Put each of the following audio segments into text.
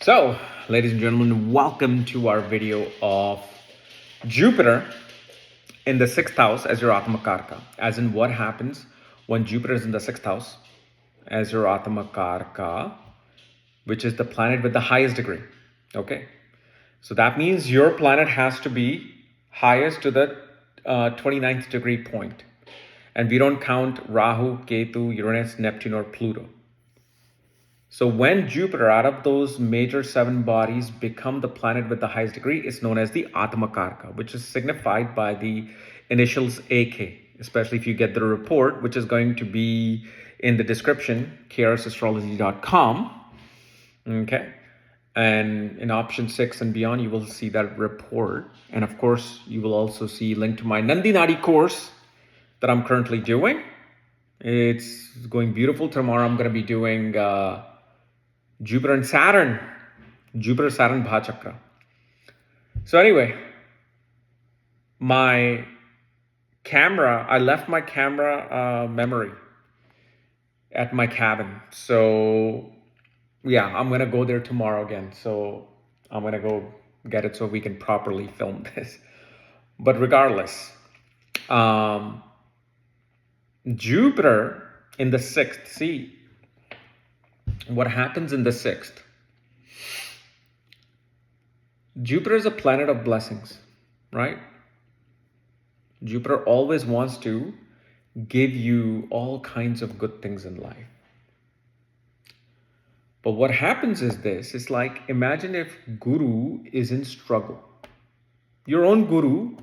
So, ladies and gentlemen, welcome to our video of Jupiter in the sixth house as your Atmakarka. As in, what happens when Jupiter is in the sixth house as your Atmakarka, which is the planet with the highest degree. Okay, so that means your planet has to be highest to the 29th degree point. And we don't count Rahu, Ketu, Uranus, Neptune, or Pluto. So when Jupiter, out of those major seven bodies, become the planet with the highest degree, it's known as the Atmakarka, which is signified by the initials AK, especially if you get the report, which is going to be in the description, krsastrology.com. Okay. And in option 6 and beyond, you will see that report. And of course, you will also see a link to my Nandi Nadi course that I'm currently doing. It's going beautiful. Tomorrow I'm going to be doing Jupiter and Saturn, Jupiter, Saturn, Bhachakra. So anyway, my camera, I left my camera memory at my cabin. So yeah, I'm going to go there tomorrow again. So I'm going to go get it so we can properly film this. But regardless, Jupiter in the sixth, see what happens in the sixth. Jupiter is a planet of blessings, right? Jupiter always wants to give you all kinds of good things in life. But what happens is this, it's like, imagine if Guru is in struggle. Your own Guru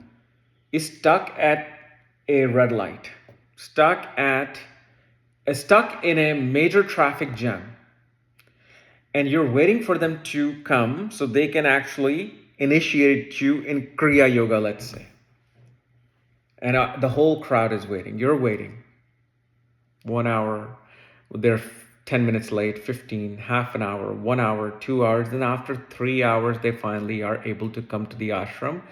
is stuck at a red light, stuck in a major traffic jam. And you're waiting for them to come so they can actually initiate you in Kriya Yoga, let's say. And the whole crowd is waiting. You're waiting. 1 hour, they're 10 minutes late, 15, half an hour, 1 hour, 2 hours. Then after 3 hours, they finally are able to come to the ashram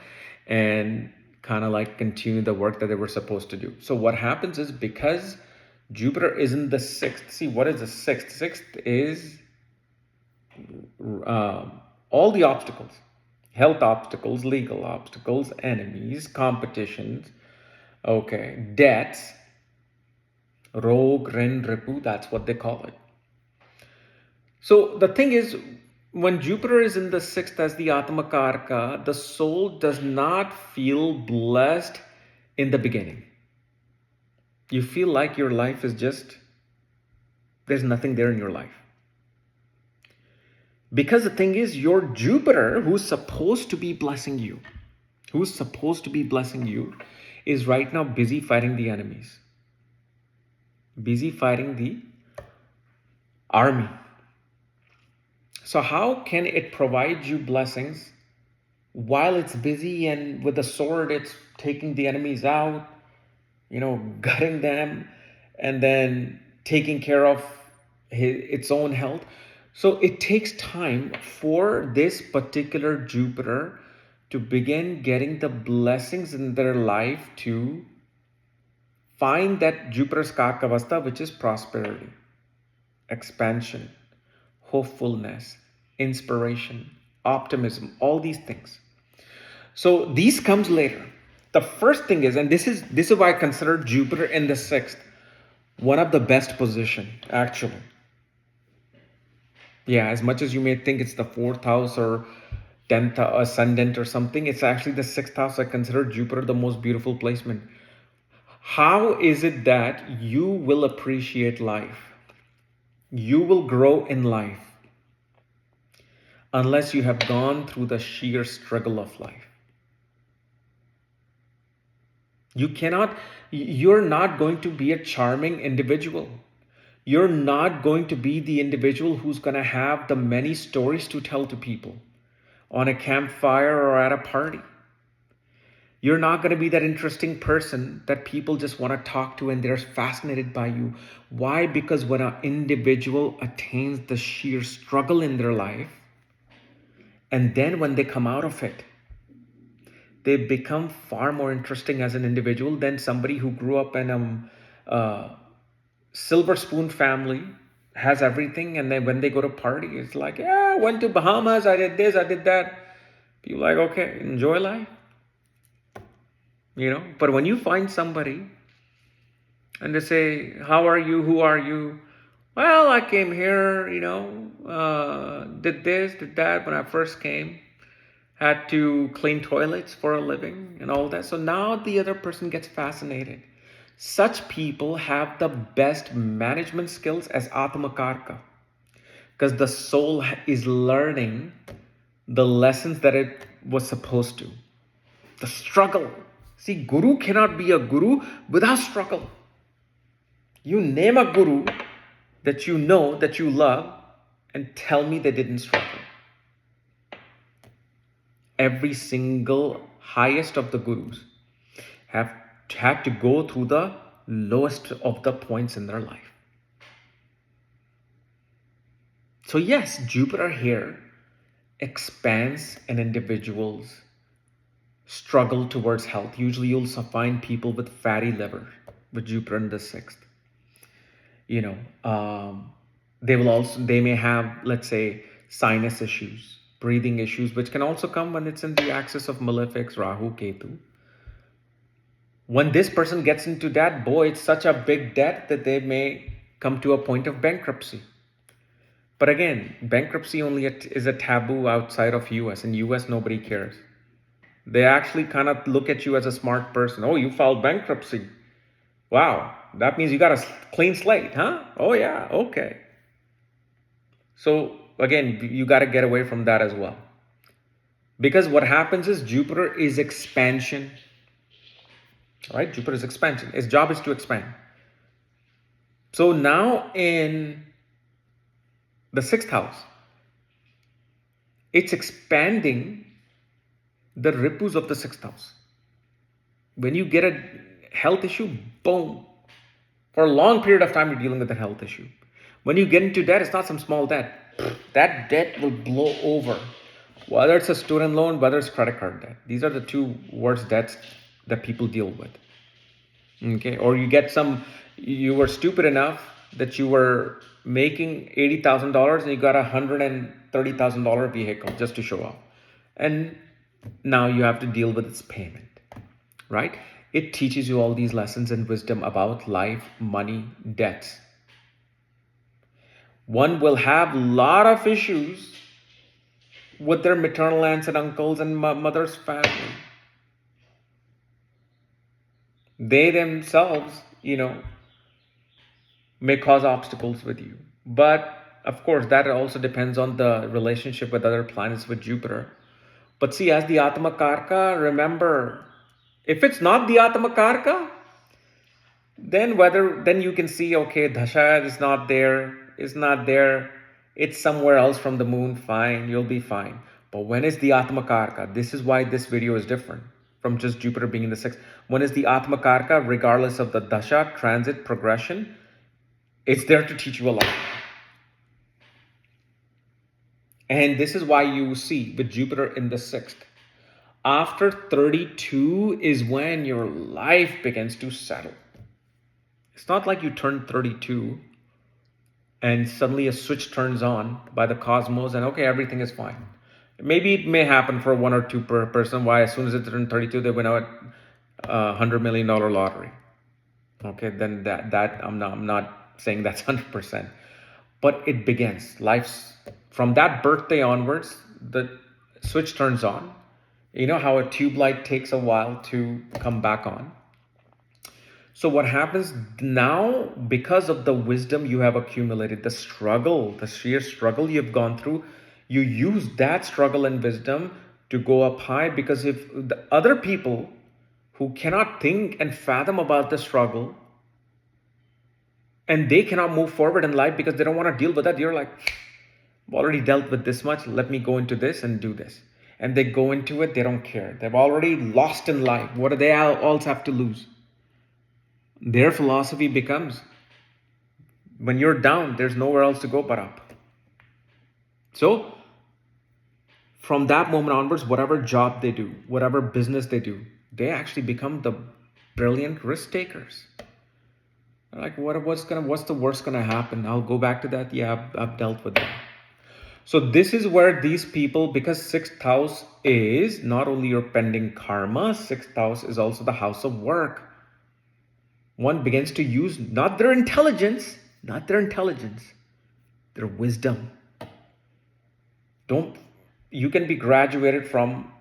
and kind of like continue the work that they were supposed to do. So what happens is, because Jupiter is in the sixth. See, what is the sixth? Sixth is all the obstacles, health obstacles, legal obstacles, enemies, competitions, okay, debts, rog, ren, ripu, that's what they call it. So the thing is, when Jupiter is in the sixth as the Atmakarka, the soul does not feel blessed in the beginning. You feel like your life is just, there's nothing there in your life. Because the thing is, your Jupiter, who's supposed to be blessing you, is right now busy fighting the enemies, busy fighting the army. So how can it provide you blessings while it's busy and with the sword it's taking the enemies out, gutting them, and then taking care of its own health? So it takes time for this particular Jupiter to begin getting the blessings in their life, to find that Jupiter's Kakavasta, which is prosperity, expansion, hopefulness, inspiration, optimism, all these things. So these comes later. The first thing is, and this is why I consider Jupiter in the sixth one of the best position, actually. Yeah, as much as you may think it's the fourth house or 10th ascendant or something, it's actually the sixth house. I consider Jupiter the most beautiful placement. How is it that you will appreciate life? You will grow in life unless you have gone through the sheer struggle of life. You're not going to be a charming individual. You're not going to be the individual who's going to have the many stories to tell to people on a campfire or at a party. You're not going to be that interesting person that people just want to talk to and they're fascinated by you. Why? Because when an individual attains the sheer struggle in their life, and then when they come out of it, they become far more interesting as an individual than somebody who grew up in a silver spoon family, has everything, and then when they go to party, it's like, yeah, I went to Bahamas, I did this, I did that. People like, okay, enjoy life, But when you find somebody and they say, how are you? Who are you? Well, I came here, did this, did that when I first came. Had to clean toilets for a living and all that. So now the other person gets fascinated. Such people have the best management skills as Atmakarka, because the soul is learning the lessons that it was supposed to. The struggle. See, Guru cannot be a Guru without struggle. You name a Guru that you know, that you love, and tell me they didn't struggle. Every single highest of the Gurus have had to go through the lowest of the points in their life. So yes, Jupiter here expands an individual's struggle towards health. Usually you'll find people with fatty liver with Jupiter in the 6th. They may have, let's say, sinus issues, breathing issues, which can also come when it's in the axis of malefics, Rahu, Ketu. When this person gets into that, boy, it's such a big debt that they may come to a point of bankruptcy. But again, bankruptcy only is a taboo outside of US. In US, nobody cares. They actually kind of look at you as a smart person. Oh, you filed bankruptcy. Wow, that means you got a clean slate, huh? Oh yeah, okay. So again, you got to get away from that as well. Because what happens is Jupiter is expansion. Right? Jupiter is expansion. Its job is to expand. So now in the 6th house, it's expanding the ripus of the 6th house. When you get a health issue, boom. For a long period of time, you're dealing with a health issue. When you get into debt, it's not some small debt. That debt will blow over. Whether it's a student loan, whether it's credit card debt. These are the two worst debts that people deal with. Okay, or you were stupid enough that you were making $80,000 and you got $130,000 vehicle just to show off. And now you have to deal with its payment, right? It teaches you all these lessons and wisdom about life, money, debts. One will have a lot of issues with their maternal aunts and uncles and mother's family. They themselves, may cause obstacles with you. But of course, that also depends on the relationship with other planets with Jupiter. But see, as the Atmakarka, remember, if it's not the Atmakarka, then you can see, okay, Dasha is not there, it's somewhere else from the moon, fine, you'll be fine. But when is the Atmakarka? This is why this video is different from just Jupiter being in the 6th. When is the Atmakarka, regardless of the Dasha, transit, progression, it's there to teach you a lot. And this is why you see with Jupiter in the 6th, after 32 is when your life begins to settle. It's not like you turn 32 and suddenly a switch turns on by the cosmos and okay, everything is fine. Maybe it may happen for one or two per person. Why? As soon as they turn 32, they win out $100 million lottery. Okay, then that I'm not saying that's 100%, but it begins. Life's from that birthday onwards, the switch turns on. You know how a tube light takes a while to come back on. So what happens now, because of the wisdom you have accumulated, the sheer struggle you've gone through, you use that struggle and wisdom to go up high. Because if the other people who cannot think and fathom about the struggle, and they cannot move forward in life because they don't want to deal with that, you're like, I've already dealt with this much, let me go into this and do this. And they go into it, they don't care. They've already lost in life. What do they also have to lose? Their philosophy becomes, when you're down, there's nowhere else to go but up. So from that moment onwards, whatever job they do, whatever business they do, they actually become the brilliant risk takers. Like, what's the worst gonna happen? I'll go back to that. Yeah, I've dealt with that. So this is where these people, because sixth house is not only your pending karma, sixth house is also the house of work. One begins to use not their intelligence, their wisdom. You can be graduated from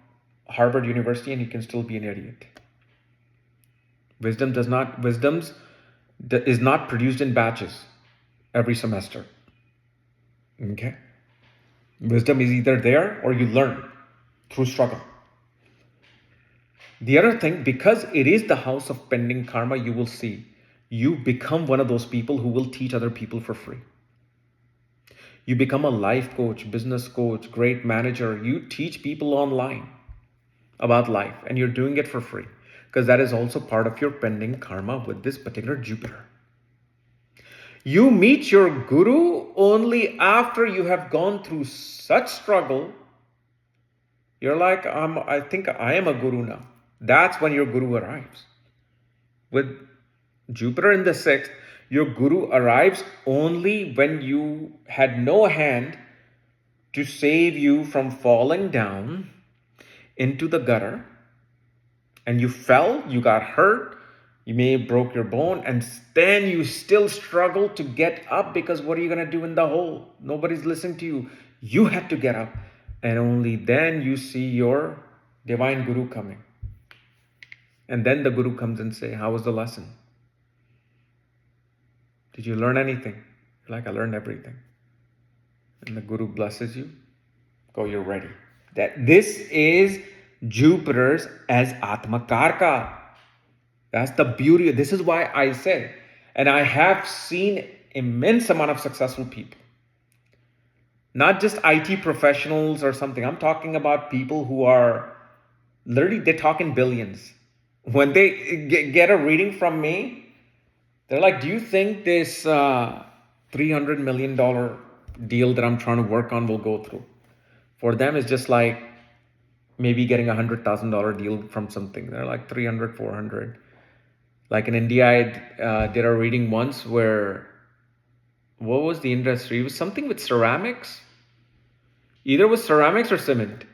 Harvard University and you can still be an idiot. Wisdom is not produced in batches every semester. Okay? Wisdom is either there or you learn through struggle. The other thing, because it is the house of pending karma, you will see you become one of those people who will teach other people for free. You become a life coach, business coach, great manager. You teach people online about life and you're doing it for free because that is also part of your pending karma with this particular Jupiter. You meet your guru only after you have gone through such struggle. You're like, I think I am a guru now. That's when your guru arrives. With Jupiter in the sixth, your guru arrives only when you had no hand to save you from falling down into the gutter and you fell, you got hurt, you may have broke your bone, and then you still struggle to get up because what are you going to do in the hole? Nobody's listening to you. You had to get up. And only then you see your divine guru coming. And then the guru comes and say, how was the lesson? Did you learn anything? You're like, I learned everything. And the guru blesses you. Go, you're ready. This is Jupiter's as Atmakarka. That's the beauty. This is why I said, and I have seen immense amount of successful people. Not just IT professionals or something. I'm talking about people who are literally, they talk in billions. When they get a reading from me, they're like, do you think this $300 million deal that I'm trying to work on will go through? For them, it's just like maybe getting $100,000 deal from something. They're like 300, 400. Like in India, I did a reading once where, what was the industry? It was something with ceramics. Either it was ceramics or cement.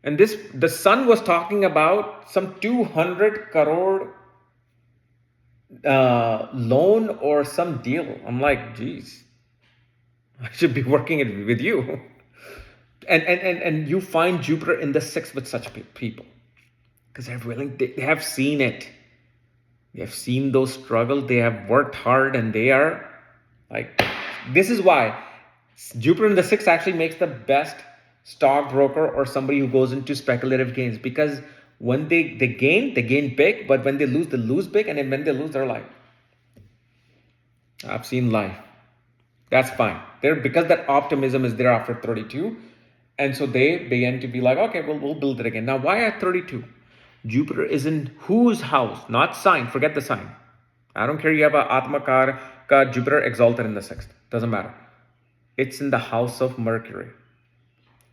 And the son was talking about some 200 crore loan or some deal. I'm like, geez, I should be working with you. And you find Jupiter in the sixth with such people because they're willing. They have seen it. They have seen those struggles. They have worked hard, and they are like. This is why Jupiter in the sixth actually makes the best stockbroker or somebody who goes into speculative gains, because when they gain big, but when they lose big, and then when they lose, they're like, I've seen life. That's fine. Because that optimism is there after 32. And so they begin to be like, okay, we'll build it again. Now, why at 32? Jupiter is in whose house? Not sign. Forget the sign. I don't care you have a Atmakarka, Jupiter exalted in the sixth. Doesn't matter. It's in the house of Mercury.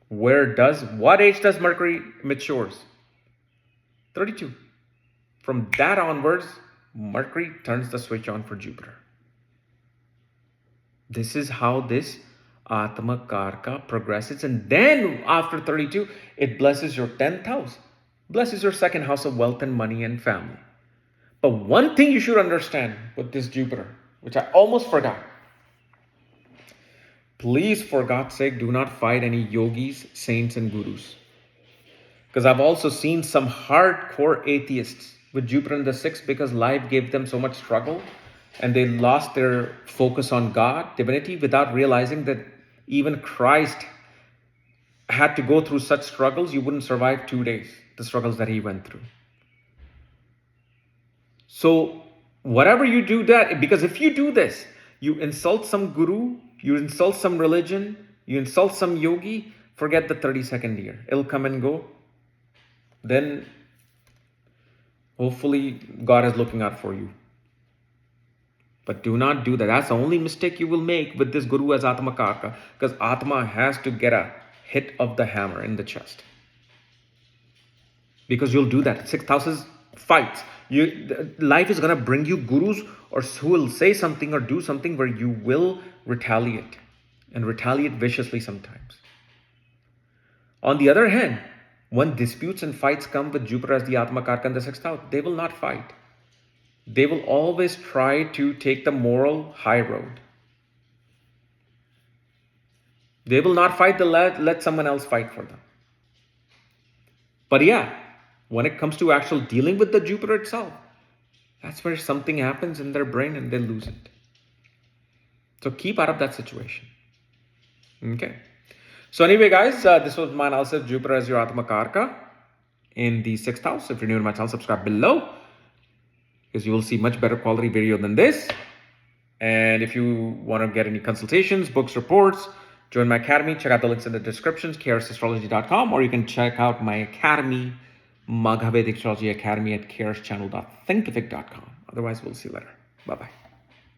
What age does Mercury matures? 32. From that onwards, Mercury turns the switch on for Jupiter. This is how this Atmakarka progresses. And then after 32, it blesses your 10th house. Blesses your second house of wealth and money and family. But one thing you should understand with this Jupiter, which I almost forgot. Please, for God's sake, do not fight any yogis, saints, and gurus. Because I've also seen some hardcore atheists with Jupiter in the sixth because life gave them so much struggle and they lost their focus on God, divinity, without realizing that even Christ had to go through such struggles. You wouldn't survive 2 days, the struggles that he went through. So whatever you do that, because if you do this, you insult some guru, you insult some religion, you insult some yogi, forget the 32nd year. It'll come and go. Then hopefully God is looking out for you. But do not do that. That's the only mistake you will make with this guru as Atmakarka, because Atma has to get a hit of the hammer in the chest. Because you'll do that. Sixth house is fights. Life is going to bring you gurus or who will say something or do something where you will retaliate, and retaliate viciously sometimes. On the other hand, when disputes and fights come with Jupiter as the Atmakarka in the 6th house, they will not fight. They will always try to take the moral high road. They will not fight, they'll let someone else fight for them. But yeah, when it comes to actual dealing with the Jupiter itself, that's where something happens in their brain and they lose it. So keep out of that situation. Okay. So anyway, guys, this was my analysis of Jupiter as your Atmakarka in the 6th house. If you're new to my channel, subscribe below, because you will see much better quality video than this. And if you want to get any consultations, books, reports, join my academy. Check out the links in the descriptions, ksastrology.com, or you can check out my academy, Magha Vedic Astrology Academy, at kschannel.thinkific.com. Otherwise, we'll see you later. Bye-bye.